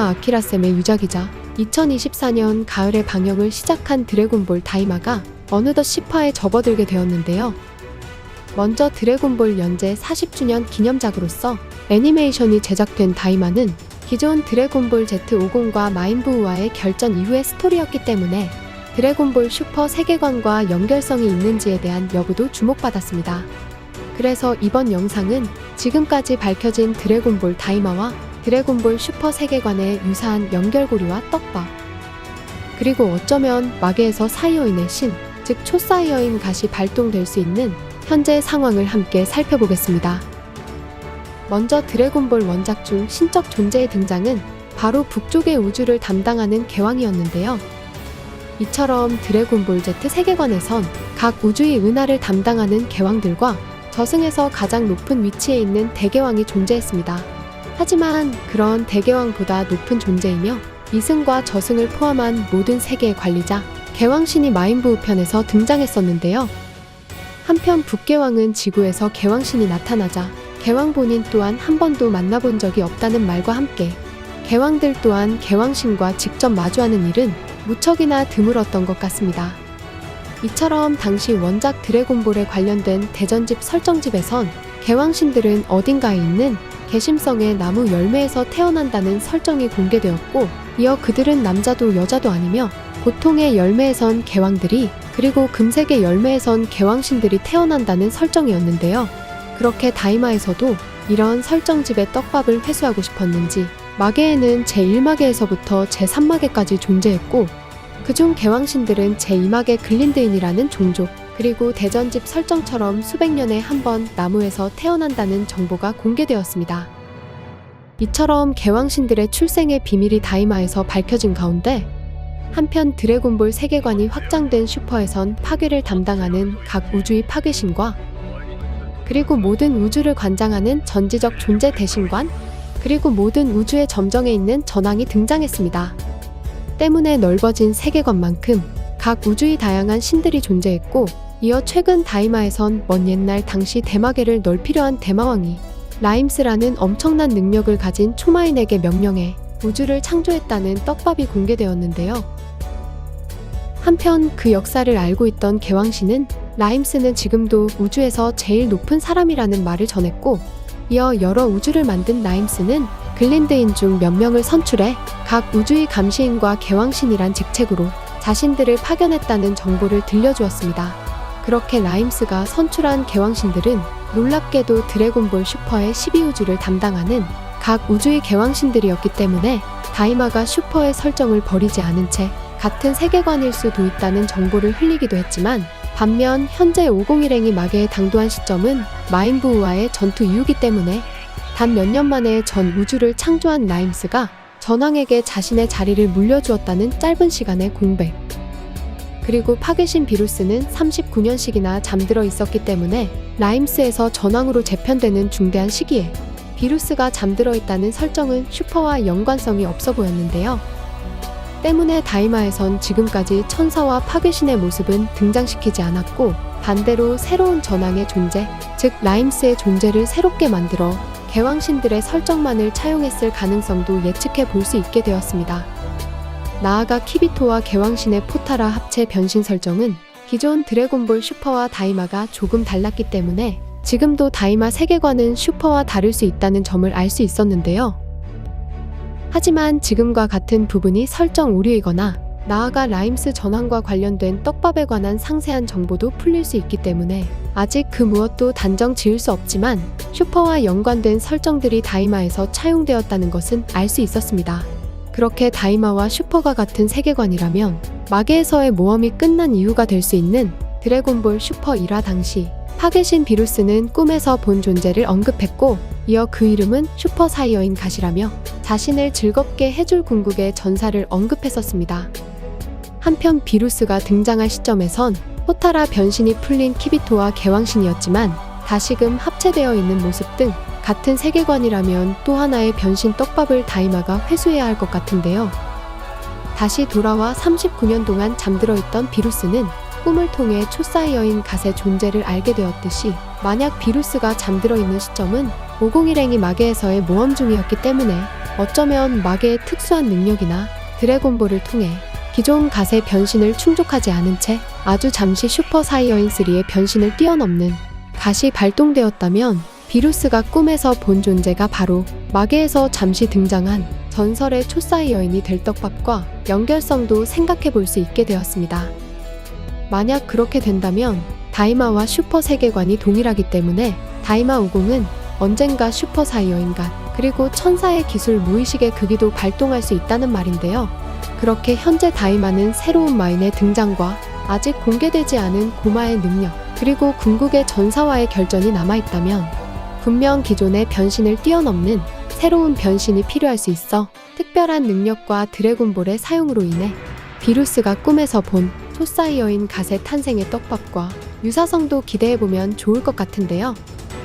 타다마 아키라 쌤의 유작이자 2024년 가을에 방영을 시작한 드래곤볼 다이마가 어느덧 10화에 접어들게 되었는데요. 먼저 드래곤볼 연재 40주년 기념작으로서 애니메이션이 제작된 다이마는 기존 드래곤볼 Z50과 마인부우와의 결전 이후의 스토리였기 때문에 드래곤볼 슈퍼 세계관과 연결성이 있는지에 대한 여부도 주목받았습니다. 그래서 이번 영상은 지금까지 밝혀진 드래곤볼 다이마와 드래곤볼 슈퍼 세계관의 유사한 연결고리와 떡밥, 그리고 어쩌면 마계에서 사이어인의 신, 즉 초사이어인 갓이 발동될 수 있는 현재 상황을 함께 살펴보겠습니다. 먼저 드래곤볼 원작 중 신적 존재의 등장은 바로 북쪽의 우주를 담당하는 개왕이었는데요. 이처럼 드래곤볼 Z 세계관에선 각 우주의 은하를 담당하는 개왕들과 저승에서 가장 높은 위치에 있는 대개왕이 존재했습니다. 하지만 그런 대개왕보다 높은 존재이며 이승과 저승을 포함한 모든 세계의 관리자, 개왕신이 마인부우 편에서 등장했었는데요. 한편 북개왕은 지구에서 개왕신이 나타나자 개왕 본인 또한 한 번도 만나본 적이 없다는 말과 함께 개왕들 또한 개왕신과 직접 마주하는 일은 무척이나 드물었던 것 같습니다. 이처럼 당시 원작 드래곤볼에 관련된 대전집 설정집에선 개왕신들은 어딘가에 있는 개심성의 나무 열매에서 태어난다는 설정이 공개되었고, 이어 그들은 남자도 여자도 아니며 보통의 열매에선 개왕들이, 그리고 금색의 열매에선 개왕신들이 태어난다는 설정이었는데요. 그렇게 다이마에서도 이런 설정집의 떡밥을 회수하고 싶었는지 마계에는 제1마계에서부터 제3마계까지 존재했고, 그중 개왕신들은 제2마계 글린드인이라는 종족, 그리고 대전집 설정처럼 수백 년에 한 번 나무에서 태어난다는 정보가 공개되었습니다. 이처럼 개왕신들의 출생의 비밀이 다이마에서 밝혀진 가운데, 한편 드래곤볼 세계관이 확장된 슈퍼에선 파괴를 담당하는 각 우주의 파괴신과, 그리고 모든 우주를 관장하는 전지적 존재 대신관, 그리고 모든 우주의 점정에 있는 전왕이 등장했습니다. 때문에 넓어진 세계관만큼 각 우주의 다양한 신들이 존재했고, 이어 최근 다이마에선 먼 옛날 당시 대마계를 넓히려 한 대마왕이 라임스라는 엄청난 능력을 가진 초마인에게 명령해 우주를 창조했다는 떡밥이 공개되었는데요. 한편 그 역사를 알고 있던 개왕신은 라임스는 지금도 우주에서 제일 높은 사람이라는 말을 전했고, 이어 여러 우주를 만든 라임스는 글린드인 중 몇 명을 선출해 각 우주의 감시인과 개왕신이란 직책으로 자신들을 파견했다는 정보를 들려주었습니다. 그렇게 라임스가 선출한 개왕신들은 놀랍게도 드래곤볼 슈퍼의 12우주를 담당하는 각 우주의 개왕신들이었기 때문에 다이마가 슈퍼의 설정을 버리지 않은 채 같은 세계관일 수도 있다는 정보를 흘리기도 했지만, 반면 현재 501행이 마계에 당도한 시점은 마인부우와의 전투 이후기 때문에 단 몇 년 만에 전 우주를 창조한 라임스가 전왕에게 자신의 자리를 물려주었다는 짧은 시간의 공백. 그리고 파괴신 비루스는 39년씩이나 잠들어 있었기 때문에 라임스에서 전왕으로 재편되는 중대한 시기에 비루스가 잠들어 있다는 설정은 슈퍼와 연관성이 없어 보였는데요. 때문에 다이마에선 지금까지 천사와 파괴신의 모습은 등장시키지 않았고, 반대로 새로운 전왕의 존재, 즉 라임스의 존재를 새롭게 만들어 개왕신들의 설정만을 차용했을 가능성도 예측해 볼 수 있게 되었습니다. 나아가 키비토와 개왕신의 포타라 합체 변신 설정은 기존 드래곤볼 슈퍼와 다이마가 조금 달랐기 때문에 지금도 다이마 세계관은 슈퍼와 다를 수 있다는 점을 알 수 있었는데요. 하지만 지금과 같은 부분이 설정 오류이거나 나아가 라임스 전황과 관련된 떡밥에 관한 상세한 정보도 풀릴 수 있기 때문에 아직 그 무엇도 단정 지을 수 없지만 슈퍼와 연관된 설정들이 다이마에서 차용되었다는 것은 알 수 있었습니다. 그렇게 다이마와 슈퍼가 같은 세계관이라면 마계에서의 모험이 끝난 이유가 될 수 있는 드래곤볼 슈퍼 1화 당시 파괴신 비루스는 꿈에서 본 존재를 언급했고, 이어 그 이름은 슈퍼 사이어인 갓이라며 자신을 즐겁게 해줄 궁극의 전사를 언급했었습니다. 한편 비루스가 등장할 시점에선 포타라 변신이 풀린 키비토와 개왕신이었지만 다시금 합체되어 있는 모습 등 같은 세계관이라면 또 하나의 변신 떡밥을 다이마가 회수해야 할 것 같은데요. 다시 돌아와 39년 동안 잠들어 있던 비루스는 꿈을 통해 초사이어인 갓의 존재를 알게 되었듯이, 만약 비루스가 잠들어 있는 시점은 501행이 마계에서의 모험 중이었기 때문에 어쩌면 마계의 특수한 능력이나 드래곤볼을 통해 기존 갓의 변신을 충족하지 않은 채 아주 잠시 슈퍼 사이어인 3의 변신을 뛰어넘는 갓이 발동되었다면 비루스가 꿈에서 본 존재가 바로 마계에서 잠시 등장한 전설의 초사이어인이 될 떡밥과 연결성도 생각해 볼 수 있게 되었습니다. 만약 그렇게 된다면 다이마와 슈퍼 세계관이 동일하기 때문에 다이마 50은 언젠가 슈퍼 사이어인 갓 그리고 천사의 기술 무의식의 극이도 발동할 수 있다는 말인데요. 그렇게 현재 다이마는 새로운 마인의 등장과 아직 공개되지 않은 고마의 능력 그리고 궁극의 전사와의 결전이 남아있다면 분명 기존의 변신을 뛰어넘는 새로운 변신이 필요할 수 있어 특별한 능력과 드래곤볼의 사용으로 인해 비루스가 꿈에서 본 초사이어인 갓의 탄생의 떡밥과 유사성도 기대해보면 좋을 것 같은데요.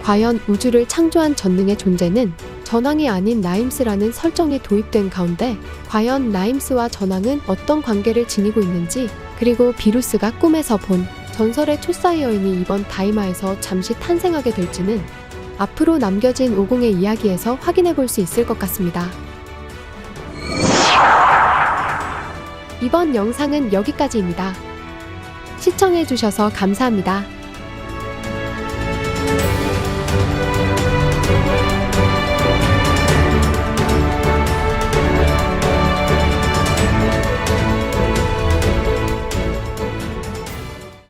과연 우주를 창조한 전능의 존재는 전왕이 아닌 나임스라는 설정이 도입된 가운데 과연 나임스와 전왕은 어떤 관계를 지니고 있는지 그리고 비루스가 꿈에서 본 전설의 초사이어인이 이번 다이마에서 잠시 탄생하게 될지는 앞으로 남겨진 50의 이야기에서 확인해 볼 수 있을 것 같습니다. 이번 영상은 여기까지입니다. 시청해 주셔서 감사합니다.